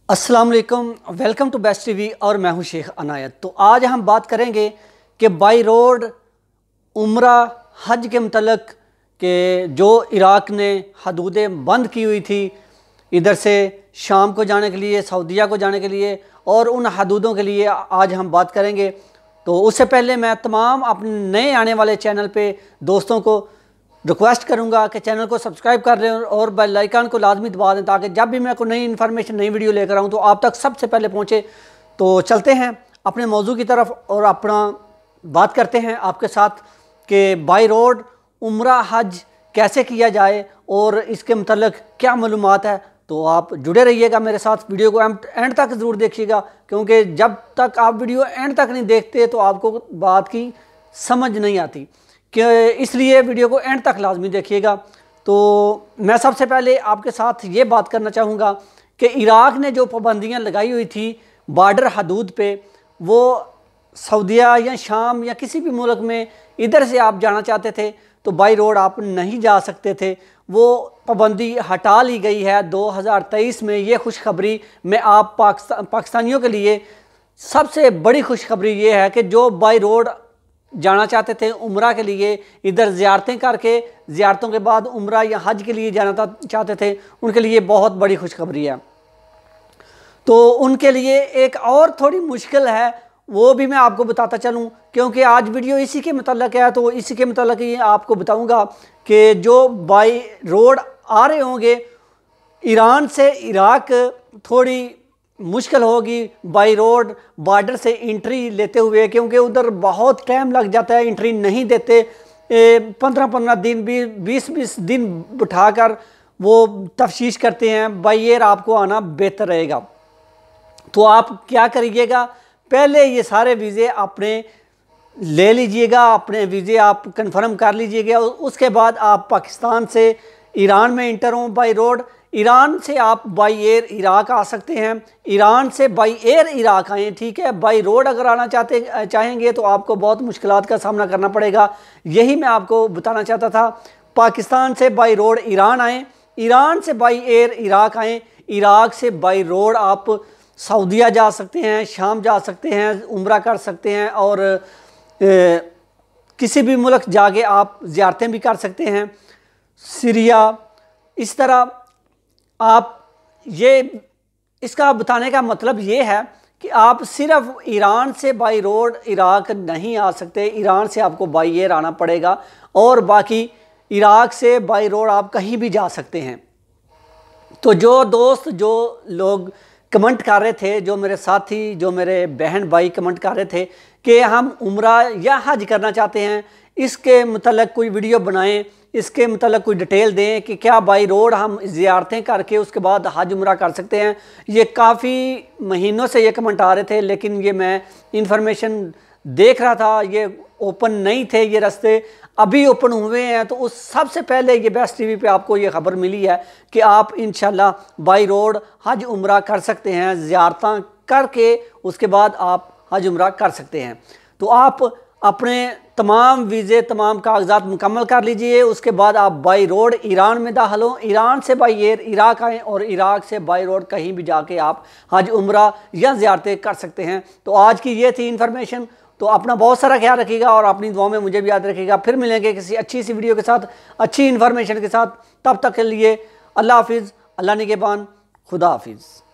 अस्सलाम वालेकुम, welcome to best TV और मैं हूं शेख अनायत। तो आज हम बात करेंगे कि बाई रोड उम्रा हज के मतलब कि जो इराक़ ने हदूदें बंद की हुई थी इधर से शाम को जाने के लिए, सऊदीया को जाने के लिए, और उन हदूदों के लिए आज हम बात करेंगे। तो उससे पहले मैं तमाम अपने नए आने वाले चैनल पे दोस्तों को रिक्वेस्ट करूंगा कि चैनल को सब्सक्राइब कर लें और बेल आइकन को लाजमी दबा दें ताकि जब भी मैं कोई नई इन्फॉर्मेशन, नई वीडियो लेकर आऊँ तो आप तक सबसे पहले पहुँचे। तो चलते हैं अपने मौजू की तरफ और अपना बात करते हैं आपके साथ कि बाई रोड उम्रा हज कैसे किया जाए और इसके मतलब क्या मालूमात है। तो आप जुड़े रहिएगा मेरे साथ, वीडियो को एंड तक ज़रूर देखिएगा, क्योंकि जब तक आप वीडियो एंड तक नहीं देखते तो आपको बात की समझ नहीं आती, कि इसलिए वीडियो को एंड तक लाजमी देखिएगा। तो मैं सबसे पहले आपके साथ ये बात करना चाहूँगा कि इराक़ ने जो पाबंदियाँ लगाई हुई थी बॉर्डर हदूद पे, वो सऊदीया या शाम या किसी भी मुल्क में इधर से आप जाना चाहते थे तो बाई रोड आप नहीं जा सकते थे। वो पाबंदी हटा ली गई है 2023 में। ये खुशखबरी मैं आप पाकिस्तानियों के लिए सबसे बड़ी खुशखबरी ये है कि जो बाई रोड जाना चाहते थे उम्रा के लिए, इधर ज़ियारतें करके ज़ियारतों के बाद उम्रा या हज के लिए जाना चाहते थे, उनके लिए बहुत बड़ी खुशखबरी है। तो उनके लिए एक और थोड़ी मुश्किल है, वो भी मैं आपको बताता चलूं, क्योंकि आज वीडियो इसी के मतलब है। तो इसी के मतलब ये आपको बताऊंगा कि जो बाई रोड आ रहे होंगे ईरान से इराक़, थोड़ी मुश्किल होगी बाई रोड बॉर्डर से एंट्री लेते हुए, क्योंकि उधर बहुत टाइम लग जाता है, एंट्री नहीं देते। 15-15 दिन, 20-20 दिन बिठाकर वो तफ्तीश करते हैं। बाई एयर आपको आना बेहतर रहेगा। तो आप क्या करिएगा, पहले ये सारे वीज़े अपने ले लीजिएगा, अपने वीज़े आप कंफर्म कर लीजिएगा। उसके बाद आप पाकिस्तान से ईरान में इंटर हों बाई रोड। ईरान से आप बाई एयर इराक़ आ सकते हैं, ईरान से बाई एयर इराक़ आएँ, ठीक है। बाई रोड अगर आना चाहेंगे तो आपको बहुत मुश्किलात का सामना करना पड़ेगा। यही मैं आपको बताना चाहता था। पाकिस्तान से बाई रोड ईरान आएँ, ईरान से बाई एयर इराक़ आएँ, इराक़ से बाई रोड आप सऊदीया जा सकते हैं, शाम जा सकते हैं, उम्रा कर सकते हैं, और किसी भी मुल्क जाके आप ज़ियारतें भी कर सकते हैं, सीरिया। इस तरह आप ये, इसका बताने का मतलब ये है कि आप सिर्फ ईरान से बाई रोड इराक़ नहीं आ सकते, ईरान से आपको बाई एयर आना पड़ेगा, और बाकी इराक़ से बाई रोड आप कहीं भी जा सकते हैं। तो जो दोस्त, जो लोग कमेंट कर रहे थे, जो मेरे साथी, जो मेरे बहन भाई कमेंट कर रहे थे कि हम उम्रा या हज करना चाहते हैं, इसके मतलब कोई वीडियो बनाएं, इसके मतलब कोई डिटेल दें कि क्या बाई रोड हम ज़ियारतें करके उसके बाद हज उम्रा कर सकते हैं। ये काफ़ी महीनों से ये कमेंट आ रहे थे, लेकिन ये मैं इंफॉर्मेशन देख रहा था, ये ओपन नहीं थे, ये रास्ते अभी ओपन हुए हैं। तो उस सबसे पहले ये बेस्ट टीवी पे आपको ये खबर मिली है कि आप इंशाल्लाह बाई रोड हज उम्रा कर सकते हैं, ज़ियारतां करके उसके बाद आप हज उम्रा कर सकते हैं। तो आप अपने तमाम वीज़े, तमाम कागजात मुकम्मल कर लीजिए, उसके बाद आप बाई रोड ईरान में दाखिल हों, ईरान से बाई एयर इराक़ आएँ, और इराक़ से बाई रोड कहीं भी जाके आप हज उम्रा या ज़ियारतें कर सकते हैं। तो आज की ये थी इन्फॉर्मेशन। तो अपना बहुत सारा ख्याल रखिएगा और अपनी दुआओं में मुझे भी याद रखिएगा। फिर मिलेंगे किसी अच्छी सी वीडियो के साथ, अच्छी इन्फॉर्मेशन के साथ। तब तक के लिए अल्लाह हाफिज़, अल्लाह निगहबान, खुदा हाफिज़।